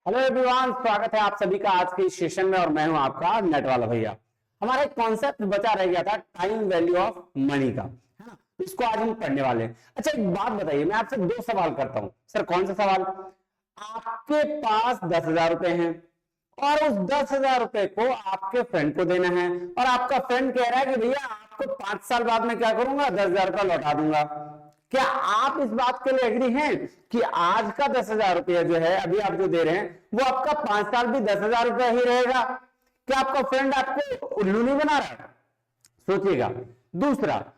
Hello everyone, स्वागत है आप सभी का आज के सेशन में और मैं हूं आपका नेट वाला भैया। हमारा एक कॉन्सेप्ट बचा रह गया था टाइम वैल्यू ऑफ मनी का, है ना। इसको आज हम पढ़ने वाले हैं। अच्छा, एक बात बताइए, मैं आपसे दो सवाल करता हूं। सर, कौन सा सवाल? आपके पास 10,000 रुपए हैं और उस 10,000 रुपए को आपके फ्रेंड को देना है और आपका फ्रेंड कह रहा है कि भैया आपको 5 साल बाद में क्या करूंगा, 10,000 रुपया लौटा दूंगा। क्या आप इस बात के लिए एग्री हैं कि आज का 10,000 रुपया जो है अभी आप जो दे रहे हैं वो आपका 5 साल भी 10,000 रुपया ही रहेगा? क्या आपका फ्रेंड आपको उल्लू नहीं बना रहा है? सोचिएगा। दूसरा,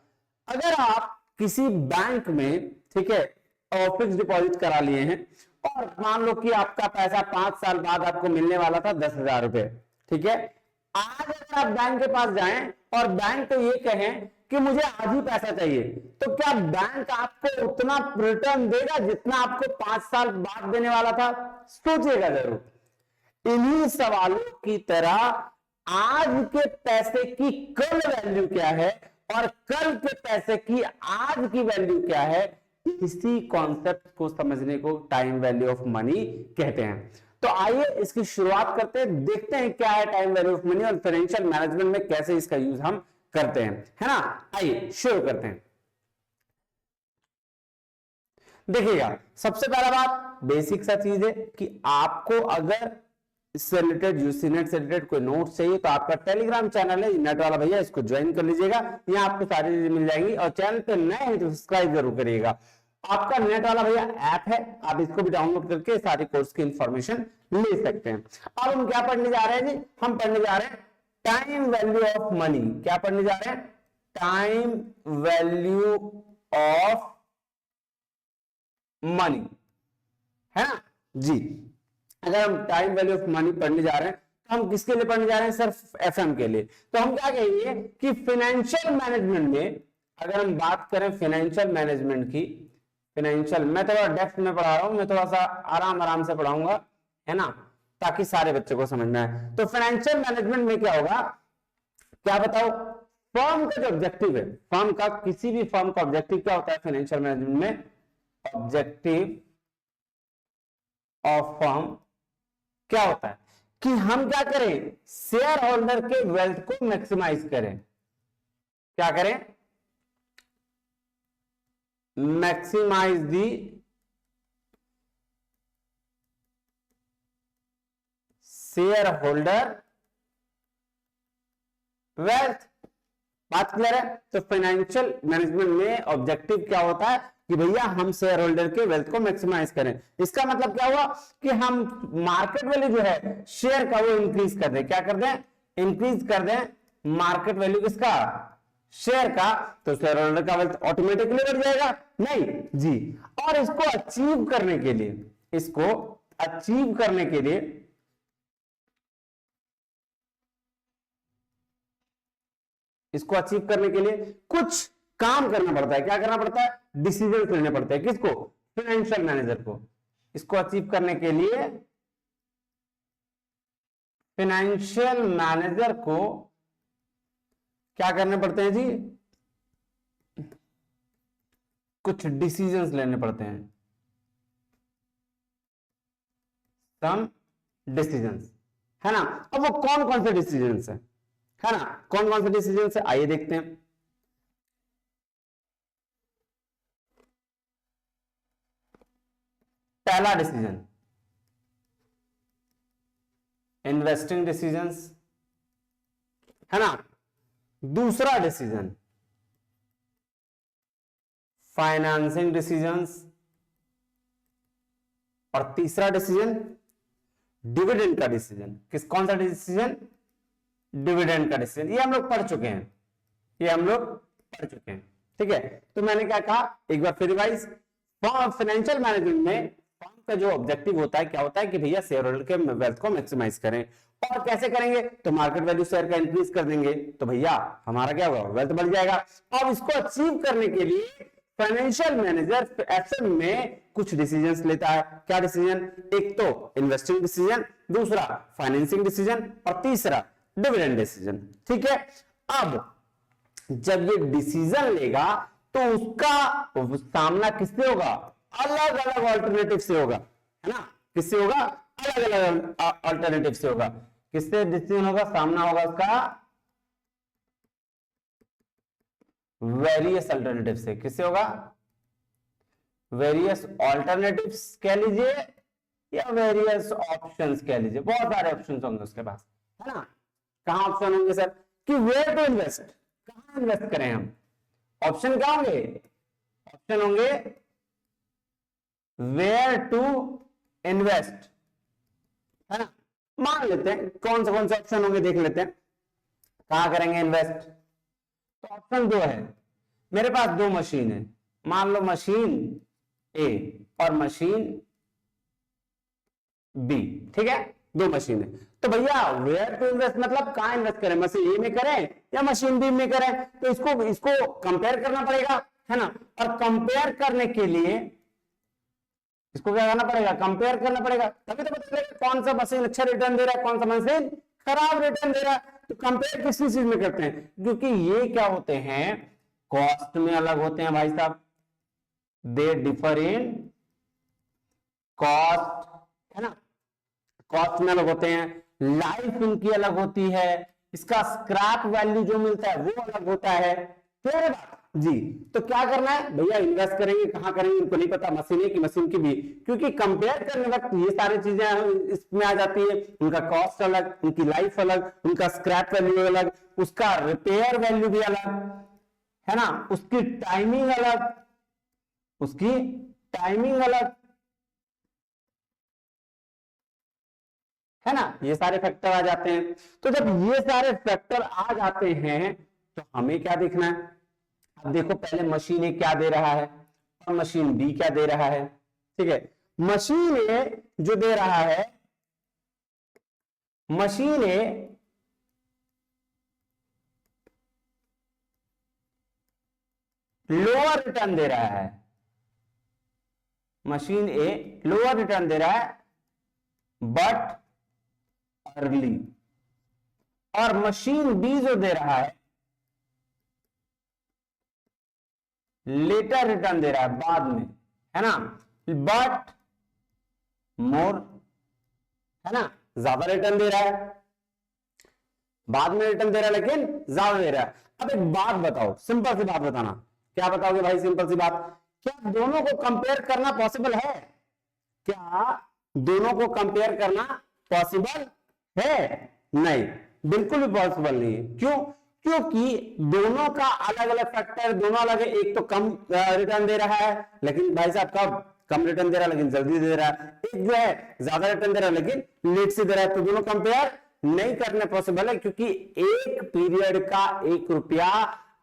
अगर आप किसी बैंक में, ठीक है, फिक्स डिपॉजिट करा लिए हैं और मान लो कि आपका पैसा 5 साल बाद आपको मिलने वाला था 10,000 रुपए, ठीक है। आज अगर आप बैंक के पास जाएं और बैंक को ये कहें कि मुझे आज ही पैसा चाहिए, तो क्या बैंक आपको उतना रिटर्न देगा जितना आपको 5 साल बाद देने वाला था? सोचिएगा जरूर। इन्हीं सवालों की तरह आज के पैसे की कल वैल्यू क्या है और कल के पैसे की आज की वैल्यू क्या है, इसी कॉन्सेप्ट को समझने को टाइम वैल्यू ऑफ मनी कहते हैं। तो आइए इसकी शुरुआत करते हैं, देखते हैं क्या है टाइम वैल्यू ऑफ मनी और फाइनेंशियल मैनेजमेंट में कैसे इसका यूज हम करते हैं, है ना। आइए शुरू करते हैं। देखिएगा, सबसे पहला बात बेसिक सा चीज है कि आपको अगर इससे रिलेटेड, यूसी नेट से रिलेटेड कोई नोट्स चाहिए तो आपका टेलीग्राम चैनल है नेट वाला भैया, इसको ज्वाइन कर लीजिएगा। यहाँ आपको सारी चीजें मिल जाएंगी और चैनल पे नए हैं तो सब्सक्राइब जरूर करिएगा। आपका नेट वाला भैया ऐप है, आप इसको भी डाउनलोड करके सारी कोर्स की इंफॉर्मेशन ले सकते हैं। अब हम क्या पढ़ने जा रहे हैं जी? हम पढ़ने जा रहे हैं टाइम वैल्यू ऑफ मनी। क्या पढ़ने जा रहे हैं? टाइम वैल्यू ऑफ मनी, है ना जी। अगर हम टाइम वैल्यू ऑफ मनी पढ़ने जा रहे हैं तो हम किसके लिए पढ़ने जा रहे हैं? सिर्फ एफएम के लिए। तो हम क्या कहेंगे कि फाइनेंशियल मैनेजमेंट में अगर हम बात करें फाइनेंशियल मैनेजमेंट की, फाइनेंशियल, मैं थोड़ा डेप्थ में पढ़ा रहा हूं, मैं थोड़ा सा आराम से पढ़ाऊंगा, है ना, ताकि सारे बच्चों को समझ में आए। तो फाइनेंशियल मैनेजमेंट में क्या होगा, क्या बताओ? फर्म का जो ऑब्जेक्टिव है, फर्म का, किसी भी फर्म का ऑब्जेक्टिव क्या होता है फाइनेंशियल मैनेजमेंट में? ऑब्जेक्टिव ऑफ फर्म क्या होता है कि हम क्या करें? शेयर होल्डर के वेल्थ को मैक्सिमाइज करें। क्या करें? मैक्सिमाइज दी शेयर होल्डर वेल्थ। बात क्लियर है? तो फाइनेंशियल मैनेजमेंट में ऑब्जेक्टिव क्या होता है कि भैया हम शेयर होल्डर के वेल्थ को मैक्सिमाइज करें। इसका मतलब क्या हुआ कि हम मार्केट वैल्यू जो है शेयर का वो इंक्रीज कर दें। क्या कर दें? इंक्रीज कर दें मार्केट वैल्यू किसका? शेयर का। तो शेयर होल्डर का वेल्थ ऑटोमेटिकली बढ़ जाएगा? नहीं जी। और इसको अचीव करने के लिए, इसको अचीव करने के लिए कुछ काम करना पड़ता है। क्या करना पड़ता है? डिसीजन लेने पड़ते हैं। किसको? फाइनेंशियल मैनेजर को। इसको अचीव करने के लिए फाइनेंशियल मैनेजर को क्या करने पड़ते हैं जी? कुछ डिसीजंस लेने पड़ते हैं, सम डिसीजंस, है ना। अब वो कौन कौन से डिसीजंस है ना, कौन कौन से डिसीजंस है, आइए देखते हैं। पहला डिसीजन इन्वेस्टिंग डिसीजंस, है ना। दूसरा डिसीजन फाइनेंसिंग डिसीजंस और तीसरा डिसीजन डिविडेंड का डिसीजन। कौन सा डिसीजन? डिविडेंड का डिसीजन। ये हम लोग पढ़ चुके हैं, ठीक है। तो मैंने क्या कहा, एक बार फिर रिवाइज। फाइनेंशियल मैनेजमेंट में फर्म का जो ऑब्जेक्टिव होता है, क्या होता है कि भैया शेयर होल्डर के वेल्थ को मैक्सिमाइज करें। और कैसे करेंगे? तो मार्केट वैल्यू शेयर का इंक्रीज कर देंगे तो भैया हमारा क्या होगा? वेल्थ बढ़ जाएगा। अब इसको अचीव करने के लिए फाइनेंशियल मैनेजर एफएम में कुछ डिसीजंस लेता है। क्या डिसीजन? एक तो इन्वेस्टिंग डिसीजन, दूसरा फाइनेंसिंग डिसीजन और तीसरा डिविडेंड डिसीजन, ठीक है। अब जब ये डिसीजन लेगा तो उसका सामना किससे होगा? अलग अलग ऑल्टरनेटिव से होगा, है ना। किससे होगा? अलग अलग अलग अल्टरनेटिव से होगा। किससे डिसीजन होगा? सामना होगा उसका वेरियस अल्टरनेटिव से। किससे होगा? वेरियस ऑल्टरनेटिव्स कह लीजिए या वेरियस ऑप्शंस कह लीजिए, बहुत सारे ऑप्शंस होंगे उसके पास, है ना। कहां ऑप्शन होंगे सर? कि वेयर टू इन्वेस्ट, कहां इन्वेस्ट करें हम? ऑप्शन क्या होंगे? ऑप्शन होंगे वेयर टू इन्वेस्ट, है ना। मान लेते हैं कौन से ऑप्शन होंगे, देख लेते हैं कहां करेंगे इन्वेस्ट। तो ऑप्शन 2 है, मेरे पास 2 मशीन है, मान लो मशीन ए और मशीन बी, ठीक है, 2 मशीन है। तो भैया वेयर टू इन्वेस्ट मतलब कहां इन्वेस्ट करें, मशीन ए में करें या मशीन बी में करें? तो इसको कंपेयर करना पड़ेगा, है ना। और कंपेयर करने के लिए इसको क्या करना पड़ेगा? कंपेयर करना पड़ेगा, तभी तो पता चलेगा कौन सा मशीन अच्छा रिटर्न दे रहा है, कौन सा मशीन खराब रिटर्न दे रहा है। तो कंपेयर किस चीज में करते हैं? क्योंकि ये क्या होते हैं, कॉस्ट में अलग होते हैं भाई साहब, दे डिफर इन कॉस्ट, है ना, कॉस्ट में अलग होते हैं, लाइफ उनकी अलग होती है, इसका स्क्रैप वैल्यू जो मिलता है वो अलग होता है। क्लियर है बात जी? तो क्या करना है भैया, इन्वेस्ट करेंगे कहां करेंगे इनको नहीं पता, मशीन है कि मशीन की भी, क्योंकि कंपेयर करने वक्त ये सारी चीजें इसमें आ जाती है, उनका कॉस्ट अलग, उनकी लाइफ अलग, उनका स्क्रैप वैल्यू अलग, उसका रिपेयर वैल्यू भी अलग, है ना, उसकी टाइमिंग अलग, उसकी टाइमिंग अलग, है ना, ये सारे फैक्टर आ जाते हैं। तो जब ये सारे फैक्टर आ जाते हैं तो हमें क्या देखना है? अब देखो पहले मशीन ए क्या दे रहा है और मशीन बी क्या दे रहा है, ठीक है। मशीन ए जो दे रहा है, मशीन ए लोअर रिटर्न दे रहा है, मशीन ए लोअर रिटर्न दे रहा है बट अर्ली, और मशीन बी जो दे रहा है लेटर रिटर्न दे रहा है, बाद में, है ना, बट मोर, है ना, ज्यादा रिटर्न दे रहा है, बाद में रिटर्न दे रहा है लेकिन ज्यादा दे रहा है। अब एक बात बताओ, सिंपल सी बात बताना, क्या बताओगे भाई? सिंपल सी बात, क्या दोनों को कंपेयर करना पॉसिबल है? क्या दोनों को कंपेयर करना पॉसिबल है? नहीं, बिल्कुल भी पॉसिबल नहीं है। क्यों? क्योंकि दोनों का अलग अलग फैक्टर, दोनों अलग है, एक तो कम रिटर्न दे रहा है लेकिन भाई साहब कब कम रिटर्न दे रहा है लेकिन जल्दी दे रहा है, एक जो है ज्यादा रिटर्न दे रहा है लेकिन लेट से दे रहा है। तो दोनों कंपेयर नहीं करने पॉसिबल है, क्योंकि एक पीरियड का 1 रुपया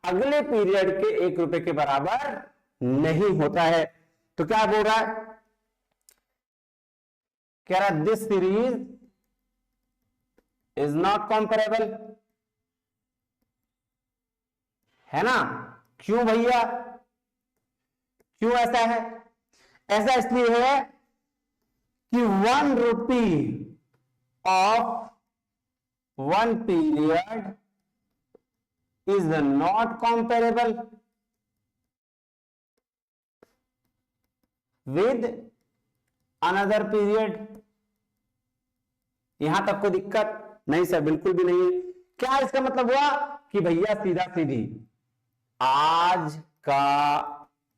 अगले पीरियड के 1 रुपए के बराबर नहीं होता है। तो क्या बोल रहा है? कह रहा है this series is not comparable, है ना। क्यों भैया, क्यों ऐसा है? ऐसा इसलिए है कि 1 rupee of 1 period is not comparable with another period. यहां तक कोई दिक्कत नहीं सर? बिल्कुल भी नहीं है। क्या इसका मतलब हुआ कि भैया सीधा सीधी आज का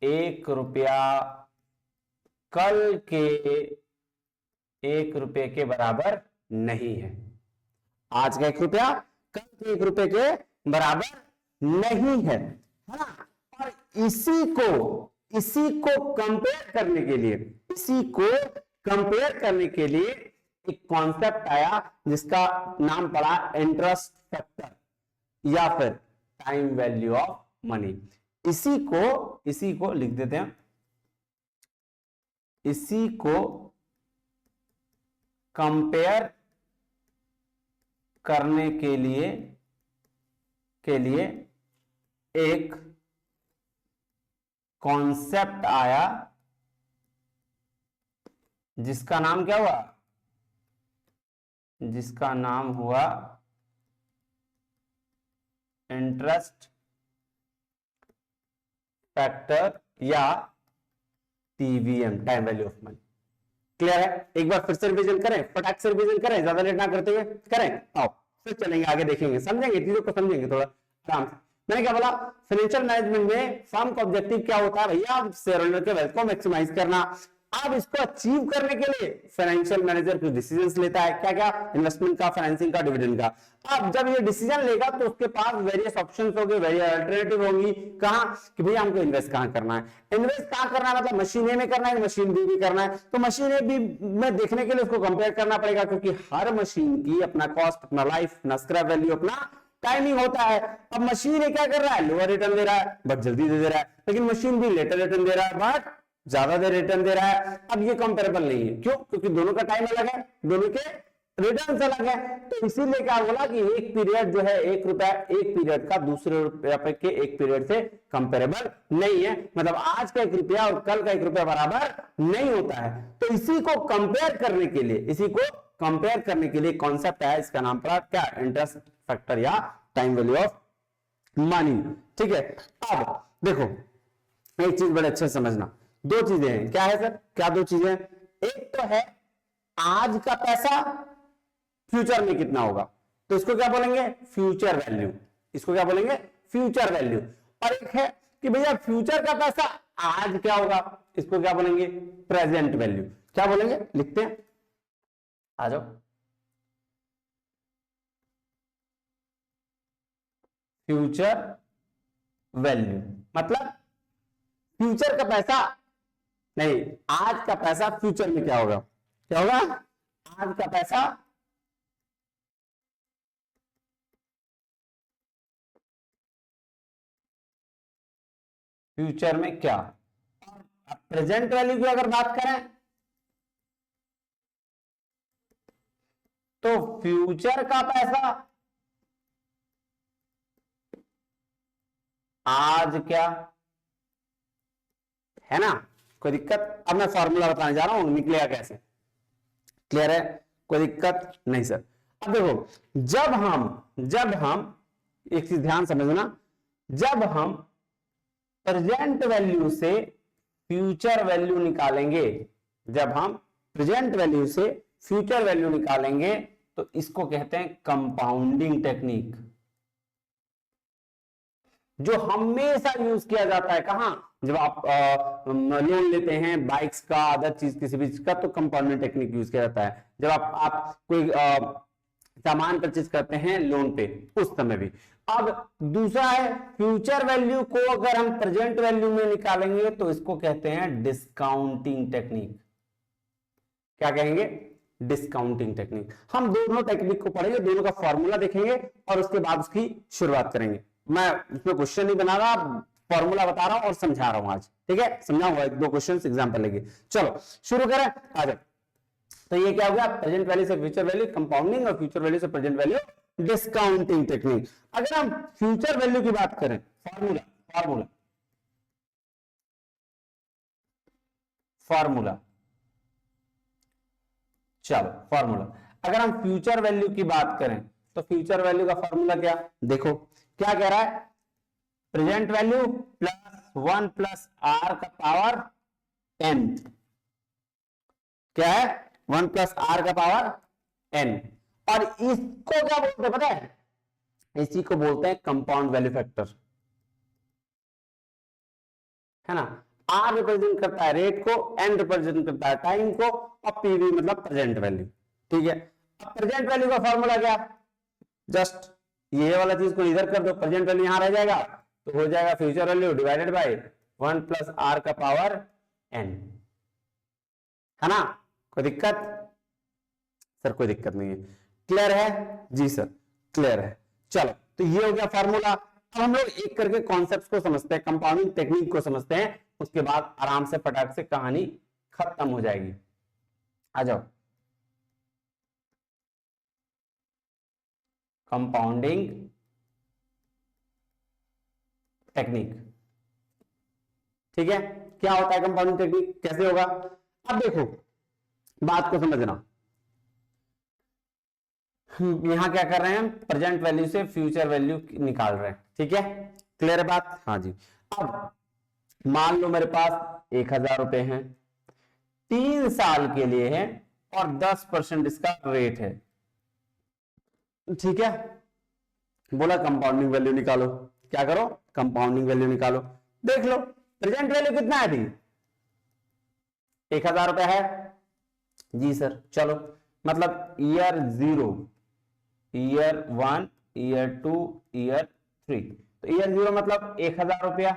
1 रुपया कल के 1 रुपये के बराबर नहीं है। आज का 1 रुपया कल के 1 रुपये के बराबर नहीं है ना। और इसी को कंपेयर करने के लिए, इसी को कंपेयर करने के लिए एक कॉन्सेप्ट आया जिसका नाम पड़ा इंटरेस्ट फैक्टर या फिर टाइम वैल्यू ऑफ मनी। इसी को लिख देते हैं, इसी को कंपेयर करने के लिए एक कॉन्सेप्ट आया जिसका नाम क्या हुआ? जिसका नाम हुआ इंटरेस्ट फैक्टर या TVM, time value of money. Clear है? एक बार फिर से रिवीजन करें, फटाक से रिवीजन करें, ज्यादा लेट ना करते हुए करें। आओ फिर चलेंगे आगे, देखेंगे, समझेंगे चीजों को, समझेंगे थोड़ा आराम से। मैंने क्या बोला, फाइनेंशियल मैनेजमेंट में फर्म का ऑब्जेक्टिव क्या होता है भैया? शेयर होल्डर के वेल्थ को मैक्सिमाइज करना। अब इसको अचीव करने के लिए फाइनेंशियल मैनेजर कुछ डिसीजंस लेता है, क्या क्या? इन्वेस्टमेंट का, फाइनेंसिंग का, डिविडेंड का। अब जब ये डिसीजन लेगा तो उसके पास वेरियस ऑप्शंस होंगे, वेरियस अल्टरनेटिव होंगी। कहां कि भैया हमको इन्वेस्ट कहां करना है? इन्वेस्ट कहां करना है मतलब मशीन ए में करना है, मशीन बी भी करना है। तो मशीन ए बी में देखने के लिए उसको कंपेयर करना पड़ेगा, क्योंकि हर मशीन की अपना कॉस्ट, अपना लाइफ, अपना स्क्रैप वैल्यू, अपना टाइमिंग होता है। अब मशीन ए क्या कर रहा है? लोअर रिटर्न दे रहा है, बहुत जल्दी दे रहा है, लेकिन मशीन बी लेटर रिटर्न दे रहा है, बट ज्यादा देर रिटर्न दे रहा है। अब ये कंपेरेबल नहीं है, क्यों? क्योंकि दोनों का टाइम अलग है, दोनों के रिटर्न अलग है। तो इसीलिए क्या बोला कि एक पीरियड जो है, 1 रुपया एक पीरियड का दूसरे रुपये के एक पीरियड से कंपेरेबल नहीं है। मतलब आज का 1 रुपया और कल का 1 रुपया बराबर नहीं होता है। तो इसी को कंपेयर करने के लिए, इसी को कंपेयर करने के लिए कॉन्सेप्ट है, इसका नाम पड़ा क्या? इंटरेस्ट फैक्टर या टाइम वैल्यू ऑफ मनी। ठीक है, अब देखो एक चीज बड़े अच्छे से समझना, दो चीजें हैं। क्या है सर? क्या दो चीजें? एक तो है आज का पैसा फ्यूचर में कितना होगा, तो इसको क्या बोलेंगे? Future value. इसको क्या बोलेंगे? Future value. और एक है कि भैया फ्यूचर का पैसा आज क्या होगा, इसको क्या बोलेंगे? Present value. क्या बोलेंगे? लिखते हैं, आ जाओ। फ्यूचर वैल्यू मतलब फ्यूचर का पैसा नहीं, आज का पैसा फ्यूचर में क्या होगा? क्या होगा? आज का पैसा फ्यूचर में क्या। प्रेजेंट वैल्यू की अगर बात करें तो फ्यूचर का पैसा आज क्या है ना? कोई दिक्कत? अब मैं फॉर्मूला बताने जा रहा हूं, निकलेगा कैसे। क्लियर है? कोई दिक्कत नहीं सर। अब देखो, जब हम एक चीज ध्यान समझना, जब हम प्रेजेंट वैल्यू से फ्यूचर वैल्यू निकालेंगे, जब हम प्रेजेंट वैल्यू से फ्यूचर वैल्यू निकालेंगे तो इसको कहते हैं कंपाउंडिंग टेक्निक, जो हमेशा यूज किया जाता है। कहां? जब आप लोन लेते हैं बाइक्स का, अदर चीज, किसी भी चीज का, तो कंपाउंडिंग टेक्निक यूज किया जाता है। जब आप कोई सामान परचेज करते हैं लोन पे, उस समय भी। अब दूसरा है फ्यूचर वैल्यू को अगर हम प्रेजेंट वैल्यू में निकालेंगे तो इसको कहते हैं डिस्काउंटिंग टेक्निक। क्या कहेंगे? Discounting technique. हम दोनों टेक्निक को पढ़ेंगे, दोनों का फॉर्मूला देखेंगे और उसके बाद उसकी शुरुआत करेंगे। मैं इसमें क्वेश्चन नहीं बना रहा, फॉर्मूला बता रहा हूं और समझा रहा हूं आज। ठीक है, समझाऊंगा, 1-2 क्वेश्चन एग्जाम्पल लेंगे। चलो शुरू करें, आ जाओ। तो ये क्या हो गया? प्रेजेंट वैल्यू से फ्यूचर वैल्यू कंपाउंडिंग, और फ्यूचर वैल्यू से प्रेजेंट वैल्यू डिस्काउंटिंग टेक्निक। अगर हम फ्यूचर वैल्यू की बात करें, फॉर्मूला फॉर्मूला फॉर्मूला चलो फॉर्मूला, अगर हम फ्यूचर वैल्यू की बात करें तो फ्यूचर वैल्यू का फॉर्मूला क्या? देखो क्या कह रहा है? Present value plus 1 plus R का पावर n। क्या है? 1 प्लस आर का पावर n। और इसको क्या बोलते हैं पता है? इसी को बोलते हैं कंपाउंड वैल्यू फैक्टर, है ना? आर रिप्रेजेंट करता है रेट को, एन रिप्रेजेंट करता है टाइम को, और पीवी मतलब प्रेजेंट वैल्यू। ठीक है, अब प्रेजेंट वैल्यू का फॉर्मूला क्या? जस्ट ये वाला चीज को इधर कर दो, प्रेजेंट वैल्यू यहां रह जाएगा, तो हो जाएगा future value divided by 1 plus R का पावर n, है ना? कोई दिक्कत? सर कोई दिक्कत नहीं है, क्लियर है? जी सर क्लियर है। चलो तो ये हो गया फॉर्मूला। अब हम लोग एक करके कॉन्सेप्ट्स को समझते हैं, कंपाउंडिंग टेक्निक को समझते हैं, उसके बाद आराम से फटाक से कहानी खत्म हो जाएगी। आ जाओ, कंपाउंडिंग टेक्निक। ठीक है, क्या होता है कंपाउंडिंग टेक्निक, कैसे होगा? अब देखो बात को समझना, यहां क्या कर रहे हैं? प्रेजेंट वैल्यू से फ्यूचर वैल्यू निकाल रहे हैं। ठीक है, क्लियर है बात? हाँ जी। अब मान लो मेरे पास 1000 रुपए हैं, 3 साल के लिए है और 10% इसका रेट है। ठीक है, बोला कंपाउंडिंग वैल्यू निकालो। क्या करो, कंपाउंडिंग वैल्यू निकालो। देख लो प्रेजेंट वैल्यू कितना है अभी, 1000 रुपया है जी सर। चलो मतलब ईयर 0, ईयर 1, ईयर 2, ईयर 3, तो ईयर 0 मतलब 1000 रुपया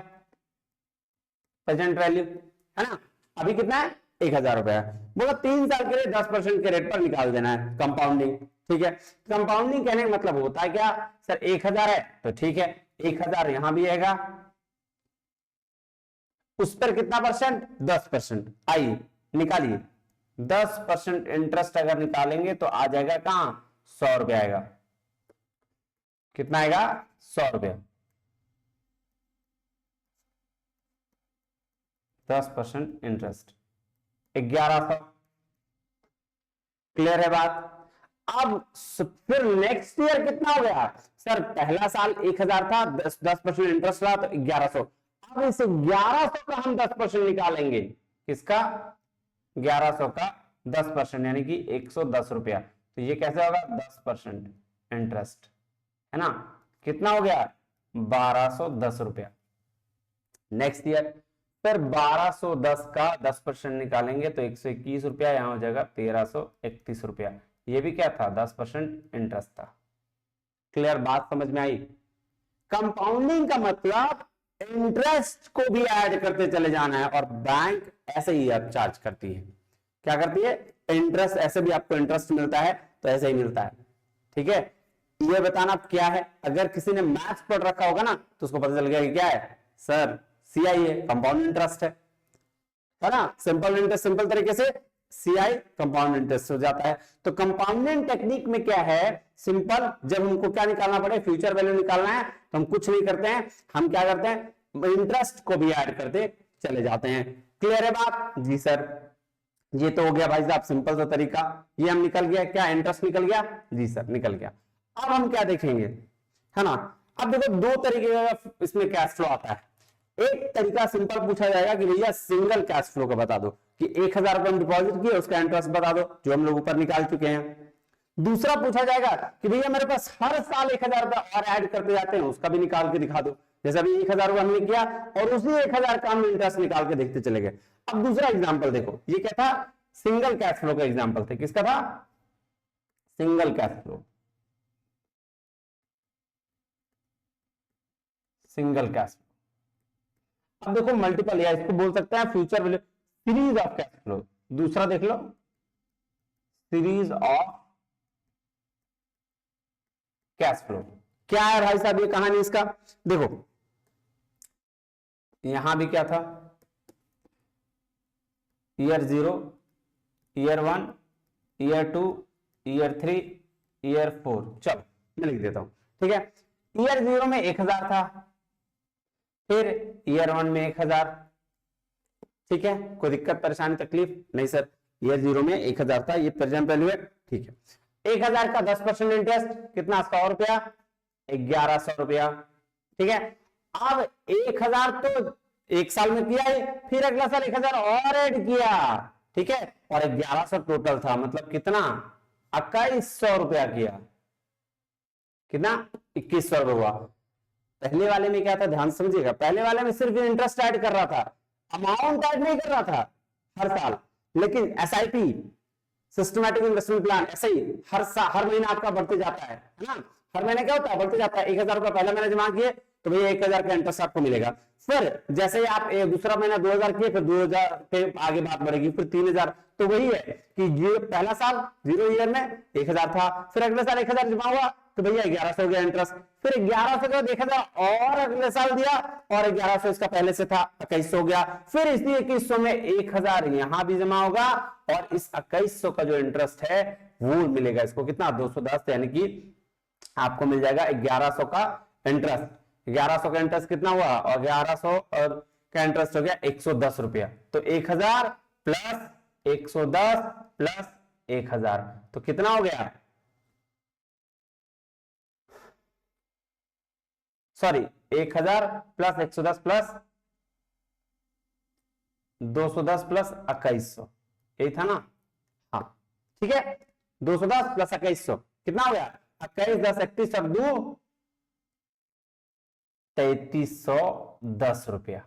प्रेजेंट वैल्यू है ना। अभी कितना है, 1000 रुपया। बोला 3 साल के लिए 10% के रेट पर निकाल देना है कंपाउंडिंग। ठीक है, कंपाउंडिंग कहने का मतलब होता है क्या सर, 1000 है तो ठीक है, 1000 यहां भी आएगा, उस पर कितना परसेंट, 10%। आइए निकालिए, 10% इंटरेस्ट अगर निकालेंगे तो आ जाएगा कहां, 100 रुपया आएगा। कितना आएगा, 100 रुपया। 10% इंटरेस्ट 1100। क्लियर है बात। अब फिर नेक्स्ट ईयर कितना हो गया सर, पहला साल 1000 था, 10% इंटरेस्ट रहा तो 1100। अब इस 1100 का हम 10% निकालेंगे, किसका, 1100 का 10% यानी कि 110 रुपया। तो ये कैसे होगा, 10% इंटरेस्ट है ना, कितना हो गया, 1210 रुपया। नेक्स्ट ईयर फिर 1210 का 10% निकालेंगे तो 121 रुपया, यहां हो जाएगा 1331 रुपया। ये भी क्या था, 10% इंटरेस्ट था। क्लियर बात समझ में आई। कंपाउंडिंग का मतलब इंटरेस्ट को भी ऐड करते चले जाना है, और बैंक ऐसे ही आप चार्ज करती है। क्या करती है, इंटरेस्ट, ऐसे भी आपको इंटरेस्ट मिलता है तो ऐसे ही मिलता है। ठीक है, ये बताना क्या है, अगर किसी ने मैथ्स पढ़ रखा होगा ना तो उसको पता चल गया कि क्या है सर, सीआई है, कंपाउंड इंटरेस्ट है ना। सिंपल इंटरेस्ट सिंपल तरीके से सीआई कंपाउंड इंटरेस्ट हो जाता है। तो कंपाउंडिंग टेक्निक में क्या है, सिंपल, जब हमको क्या निकालना पड़े, फ्यूचर वैल्यू निकालना है तो हम कुछ नहीं करते हैं, हम क्या करते हैं, इंटरेस्ट को भी ऐड करते चले जाते हैं। क्लियर है बात जी सर। ये तो हो गया भाई साहब सिंपल सा तरीका, ये हम निकल गया, क्या इंटरेस्ट निकल गया जी सर, निकल गया। अब हम क्या देखेंगे, है ना। अब देखो दो तरीके का इसमें कैश फ्लो आता है। एक तरीका सिंपल पूछा जाएगा कि भैया सिंगल कैश फ्लो का बता दो, कि 1000 रुपए हम डिपॉजिट किए उसका इंटरेस्ट बता दो, जो हम लोग ऊपर निकाल चुके हैं। दूसरा पूछा जाएगा कि भैया मेरे पास हर साल 1000 रुपया और ऐड करते जाते हैं, उसका भी निकाल के दिखा दो। जैसे अभी 1000 रुपया हमने किया और उसी 1000 का हम इंटरेस्ट निकाल के देखते चले गए। अब दूसरा एग्जाम्पल देखो, ये क्या था, सिंगल कैश फ्लो का एग्जाम्पल थे। किसका था, single cash flow, single cash. अब देखो मल्टीपल, या इसको बोल सकते हैं future value, series of cash flow. दूसरा देख लो, सीरीज ऑफ कैश फ्लो। क्या है भाई साहब ये कहानी इसका, देखो यहां भी क्या था, year 0, year 1, year 2, year 3, year 4। चलो मैं लिख देता हूं, ठीक है। ईयर 0 में 1000 था, फिर ईयर 1 में 1000। ठीक है, कोई दिक्कत परेशानी तकलीफ नहीं सर, ईयर 0 में 1000 था, ये प्रेजेंट वैल्यू है। ठीक है, 1000 का 10% इंटरेस्ट कितना, 100 रुपया, 1100 रुपया। ठीक है, अब 1000 तो एक साल में किया है, फिर अगला साल 1000 और ऐड किया। ठीक है, और 1100 टोटल था, मतलब कितना, 2100 रुपया किया। कितना, 2100 रुपया हुआ। पहले वाले में क्या था, ध्यान समझिएगा, पहले वाले में सिर्फ इंटरेस्ट ऐड कर रहा था, अमाउंट ऐड नहीं कर रहा था हर साल। लेकिन एसआईपी, सिस्टमैटिक इन्वेस्टमेंट प्लान, ऐसे ही हर महीना आपका बढ़ते जाता है ना। हर महीने क्या होता है, बढ़ते जाता है। 1000 रुपया पहला महीना जमा किए तो भैया 1000 का इंटरेस्ट आपको मिलेगा। फिर जैसे ही आप दूसरा महीना 2000 किए, फिर 2000 पे आगे बात बढ़ेगी, फिर 3000। तो वही है कि ये पहला साल 0 ईयर में 1000 था, फिर अगले साल 1000 जमा हुआ तो भैया 1100 हो गया इंटरेस्ट, फिर 1100 का 1000 और अगले साल दिया, और 1100 इसका पहले से था, 2100 हो गया। फिर इसी 2100 में 1000 यहां भी जमा होगा, और इस 2100 का जो इंटरेस्ट है वो मिलेगा इसको, कितना, 210, यानी कि आपको मिल जाएगा 1100 का इंटरेस्ट। 1100 का इंटरेस्ट कितना हुआ, और 1100 और का इंटरेस्ट हो गया 110 रुपया। तो 1000 प्लस 110 प्लस 1000, तो कितना हो गया, सॉरी 1000 प्लस 110 प्लस 210 प्लस 2100, यही था ना, हाँ ठीक है। 210 प्लस 2100 कितना हो गया, 21 10 31 और 2 3310 रुपया।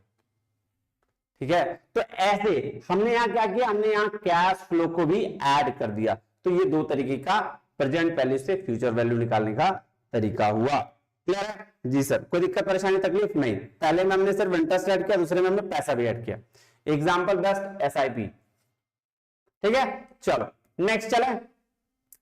ठीक है, तो ऐसे हमने यहां क्या किया, हमने यहां कैश फ्लो को भी ऐड कर दिया। तो ये दो तरीके का प्रेजेंट वैल्यू से फ्यूचर वैल्यू निकालने का तरीका हुआ। क्लियर है जी सर, कोई दिक्कत परेशानी तकलीफ नहीं। पहले में हमने सिर्फ इंटरेस्ट ऐड किया, दूसरे में हमने पैसा भी ऐड किया। Example best SIP. ठीक है, चलो नेक्स्ट चले,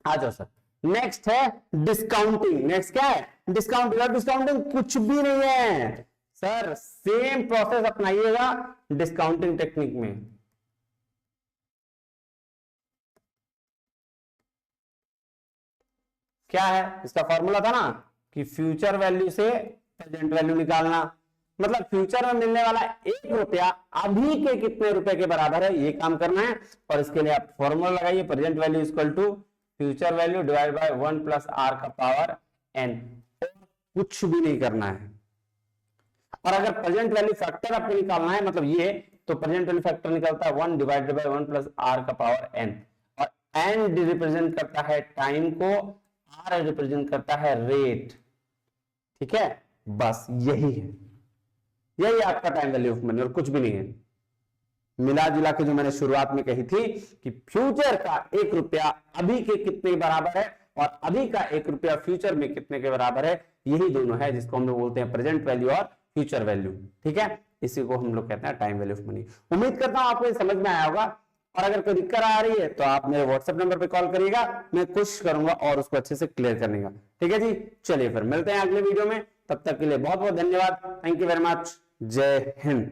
आ जाओ सर। नेक्स्ट है डिस्काउंटिंग। नेक्स्ट क्या है, डिस्काउंटिंग। डिस्काउंटिंग कुछ भी नहीं है सर, सेम प्रोसेस अपनाइएगा डिस्काउंटिंग टेक्निक में। क्या है इसका फॉर्मूला था ना कि फ्यूचर वैल्यू से प्रेजेंट वैल्यू निकालना, मतलब फ्यूचर में मिलने वाला 1 रुपया अभी के कितने रुपए के बराबर है, ये काम करना है। और इसके लिए आप फॉर्मूला लगाइए, present value equal to future value divide by 1 plus R का पावर एन। कुछ भी नहीं करना है। और अगर प्रेजेंट वैल्यू फैक्टर आपको निकालना है, मतलब ये, तो प्रेजेंट वैल्यू फैक्टर निकलता है 1 डिवाइडेड बाय 1 प्लस आर का पावर एन। और एन रिप्रेजेंट करता है टाइम को, आर रिप्रेजेंट करता है रेट। ठीक है, बस यही है, यही आपका टाइम वैल्यू ऑफ मनी और कुछ भी नहीं है। मिला जुला के जो मैंने शुरुआत में कही थी कि फ्यूचर का 1 रुपया अभी के कितने बराबर है और अभी का 1 रुपया फ्यूचर में कितने के बराबर है, यही दोनों है जिसको हम लोग बोलते हैं प्रेजेंट वैल्यू और फ्यूचर वैल्यू। ठीक है, इसी को हम लोग कहते हैं टाइम वैल्यू ऑफ मनी। उम्मीद करता हूं आपको समझ में आया होगा। और अगर कोई दिक्कत आ रही है तो आप मेरे व्हाट्सएप नंबर पे कॉल करिएगा, मैं कोशिश करूंगा और उसको अच्छे से क्लियर करने का। ठीक है जी, चलिए फिर मिलते हैं अगले वीडियो में, तब तक के लिए बहुत बहुत धन्यवाद। थैंक यू वेरी मच, जय हिंद।